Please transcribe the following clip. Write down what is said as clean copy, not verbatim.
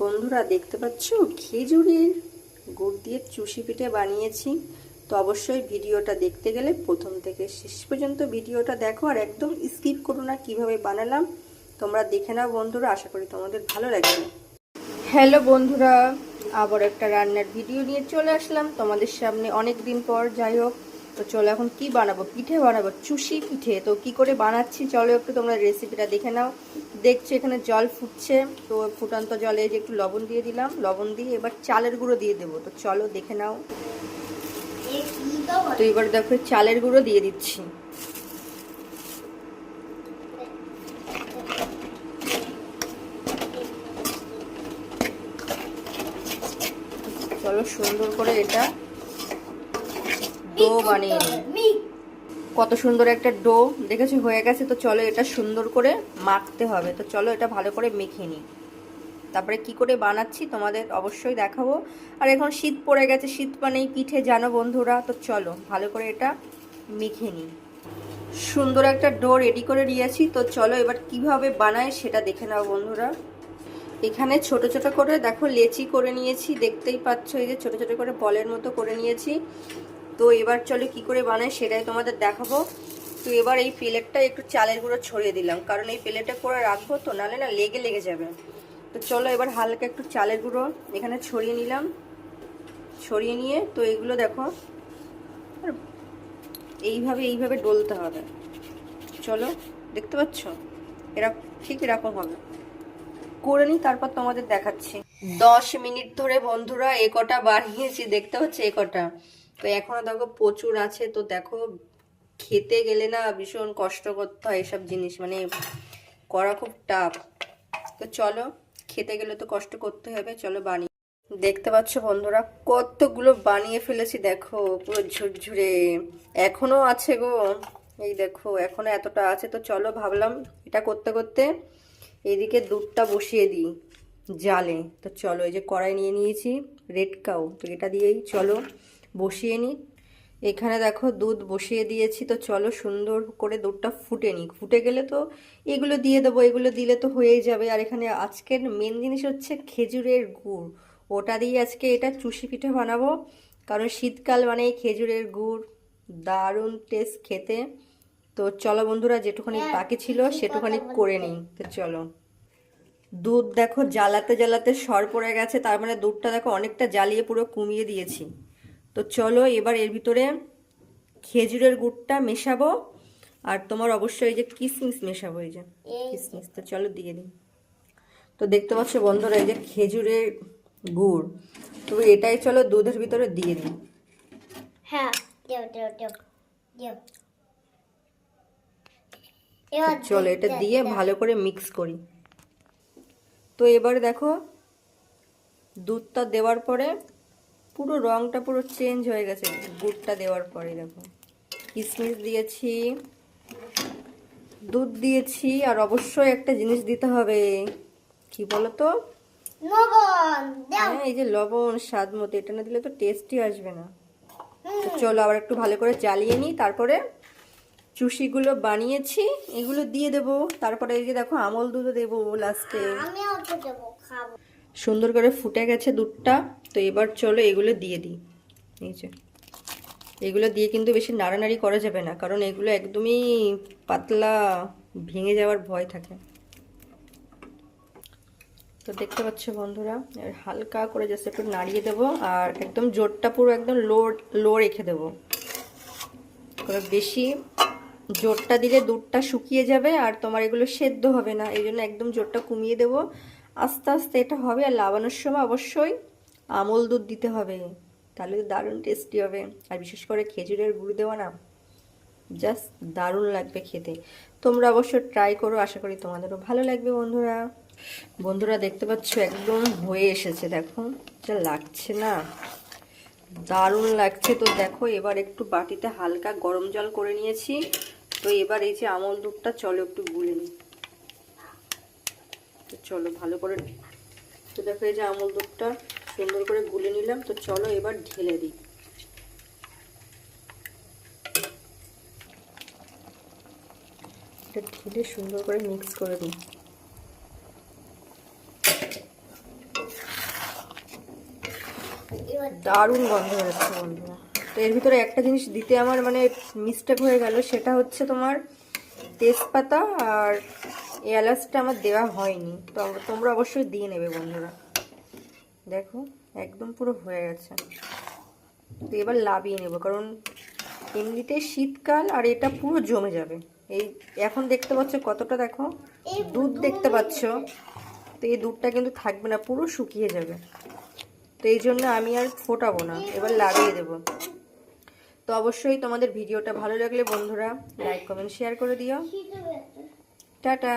বন্ধুরা দেখতে পাচ্ছ খেজুরের গুড় দিয়ে চুষি পিঠে বানিয়েছি। তো অবশ্যই ভিডিওটা দেখতে গেলে প্রথম থেকে শেষ পর্যন্ত ভিডিওটা দেখো আর একদম স্কিপ করো না। কিভাবে বানালাম তোমরা দেখে নাও বন্ধুরা, আশা করি তোমাদের ভালো লাগবে। হ্যালো বন্ধুরা, আবার একটা রান্নার ভিডিও নিয়ে চলে আসলাম তোমাদের সামনে অনেক দিন পর। যাই হোক, তো চলো এখন কি বানাবো, পিঠে বানাবো, চুষি পিঠে। তো কি করে বানাচ্ছি চলো একটু তোমরা রেসিপিটা দেখে নাও। দেখছো এখানে জল ফুটছে, তো ফুটান্ত জলে যে একটু লবণ দিয়ে দিলাম, লবণ দিয়ে এবার চালের গুঁড়ো দিয়ে দেবো। তো চলো দেখে নাও। তো এবার দেখো চালের গুঁড়ো দিয়ে দিচ্ছি। চলো সুন্দর করে এটা ডো বানিয়ে নিই। কত সুন্দর একটা ডো দেখেছো হয়ে গেছে। তো চলো এটা সুন্দর করে মাখতে হবে। তো চলো এটা ভালো করে মেখে নিই, তারপরে কি করে বানাচ্ছি তোমাদের অবশ্যই দেখাবো। আর এখন শীত পড়ে গেছে, শীত মানেই পিঠে জানো বন্ধুরা। তো চলো ভালো করে এটা মেখে নিই। সুন্দর একটা ডো রেডি করে নিয়েছি। তো চলো এবার কিভাবে বানায় সেটা দেখে নাও বন্ধুরা। এখানে ছোট ছোট করে দেখো লেচি করে নিয়েছি, দেখতেই পাচ্ছ এই যে ছোট ছোট করে বলের মতো করে নিয়েছি। তো এবার চলো কি করে বানায় সেটাই তোমাদের দেখাবো। তো এবার এই প্লেটটা একটু চালের গুঁড়ো ছড়িয়ে দিলাম, কারণ এই প্লেটে করে রাখবো তো, নাহলে না লেগে যাবে। তো চলো এবার হালকা একটু চালের গুঁড়ো এখানে ছড়িয়ে নিলাম। ছড়িয়ে নিয়ে তো এগুলো দেখো এইভাবে ডলতে হবে। চলো দেখতে পাচ্ছ এরকম, ঠিক এরকম হবে করে নিই, তারপর তোমাদের দেখাচ্ছি। 10 মিনিট ধরে বন্ধুরা এ কটা বানিয়েছি, দেখতে পাচ্ছ এ কটা। তো এখনো দেখো প্রচুর আছে। তো দেখো খেতে গেলে না ভীষণ কষ্ট করতে হয় এসব জিনিস, মানে করা খুব টাফ। তো চলো খেতে গেলে তো কষ্ট করতে হবে, চলো বানিয়ে। দেখতে পাচ্ছ বন্ধুরা কতগুলো বানিয়ে ফেলেছি, দেখো পুরো ঝুরঝুরে এখনো আছে গো। এই দেখো এখনো এতটা আছে। তো চলো ভাবলাম এটা করতে করতে এদিকে দুধটা বসিয়ে দিই জালে। তো চলো এই যে কড়াই নিয়ে নিয়েছি রেড কাউ, তো এটা দিয়েই চলো বসিয়ে নিই। এখানে দেখো দুধ বসিয়ে দিয়েছি। তো চলো সুন্দর করে দুধটা ফুটে নিই, ফুটে গেলে তো এগুলো দিয়ে দেবো, এগুলো দিলে তো হয়েই যাবে। আর এখানে আজকের মেন জিনিস হচ্ছে খেজুরের গুড়, ওটা দিয়ে আজকে এটা চুষি পিঠে বানাবো। কারণ শীতকাল মানে খেজুরের গুড় দারুণ টেস্ট খেতে। তো চলো বন্ধুরা যেটুখানি বাকি ছিল সেটুখানি করে নিই। তো চলো দুধ দেখো জ্বালাতে জ্বালাতে সর পড়ে গেছে, তার মানে দুধটা দেখো অনেকটা জ্বালিয়ে পুরো কমিয়ে দিয়েছি। তো চলো এবার এর ভিতরে খেজুরের গুড়টা মেশাবো, আর তোমার অবশ্যই এই যে কিশমিশ মেশাবো, এই যে কিশমিশ। তো চলো দিয়ে দিই। তো দেখতে পাচ্ছ বন্ধুরা এই যে খেজুরের গুড়, তো এটাই চলো দুধের ভিতরে দিয়ে দিই। হ্যাঁ দেও দেও দেও দেও। চলো এটা দিয়ে ভালো করে মিক্স করি। তো এবার দেখো দুধটা দেওয়ার পরে পুরো রংটা পুরো চেঞ্জ হয়ে গেছে গুড়টা দেওয়ার পরে। দেখো কিশমিশ দিয়েছি, দুধ দিয়েছি, আর অবশ্যই একটা জিনিস দিতে হবে, কি বলো তো? লবণ দাও। হ্যাঁ এই যে লবণ স্বাদ মতো, এটা না দিলে তো টেস্টই আসবে না। তো চলো আবার একটু ভালো করে জ্বালিয়ে নিই, তারপরে চুষিগুলো বানিয়েছি এগুলো দিয়ে দেবো। তারপরে এই যে দেখো আমল দুধও দেবো লাস্টে। আমিও তো দেবো, খাবো। সুন্দর করে ফুটে গেছে দুধটা। তো এবার চলো এগুলো দিয়ে দিই। এই যে এগুলো দিয়ে কিন্তু বেশি নাড়ানাড়ি করা যাবে না, কারণ এগুলো একদমই পাতলা, ভেঙে যাওয়ার ভয় থাকে। তো দেখতে পাচ্ছ বন্ধুরা হালকা করে জাস্ট একটু নাড়িয়ে দেবো, আর একদম জোরটা পুরো একদম লো লো রেখে দেবো। বেশি জোরটা দিলে দুধটা শুকিয়ে যাবে আর তোমার এগুলো সেদ্ধ হবে না, এই জন্য একদম জোরটা কমিয়ে দেবো। আস্তে আস্তে এটা হবে। আর লাগানোর সময় অবশ্যই আমল দুধ দিতে হবে, তাহলে দারুণ টেস্টি হবে। আর বিশেষ করে খেজুরের গুড় দেওয়া না, জাস্ট দারুণ লাগবে খেতে। তোমরা অবশ্য ট্রাই করো, আশা করি তোমাদেরও ভালো লাগবে বন্ধুরা। বন্ধুরা দেখতে পাচ্ছ একদম হয়ে এসেছে, দেখো যা লাগছে না, দারুণ লাগছে। তো দেখো এবার একটু বাটিতে হালকা গরম জল করে নিয়েছি। তো এবার এই যে আমল দুধটা চলো একটু গুলে নিই। তো চলো ভালো করে, তো দেখো এই যে আমল দুধটা সুন্দর করে গুলে নিলাম। তো চলো এবার ঢেলে দিই। এটা ঢেলে সুন্দর করে মিক্স করে দিই। এবার দারুণ গন্ধ বেরোচ্ছে বন্ধুরা। তো এর ভিতরে একটা জিনিস দিতে আমার মানে মিস্টেক হয়ে গেল, সেটা হচ্ছে তোমার তেজপাতা আর এলাচটা আমার দেওয়া হয়নি। তো তোমরা অবশ্যই দিয়ে নেবে বন্ধুরা। দেখো একদম পুরো হয়ে গেছে। তো এবার লাভিয়ে নেব, কারণ এমনিতে শীতকাল আর এটা পুরো জমে যাবে। এই এখন দেখতে পাচ্ছ কতটা, দেখো দুধ দেখতে পাচ্ছ, তো এই দুধটা কিন্তু থাকবে না, পুরো শুকিয়ে যাবে। তো এই জন্য আমি আর ফোটাবো না, এবার লাগিয়ে দেব। তো অবশ্যই তোমাদের ভিডিওটা ভালো লাগলে বন্ধুরা লাইক কমেন্ট শেয়ার করে দিও। টাটা।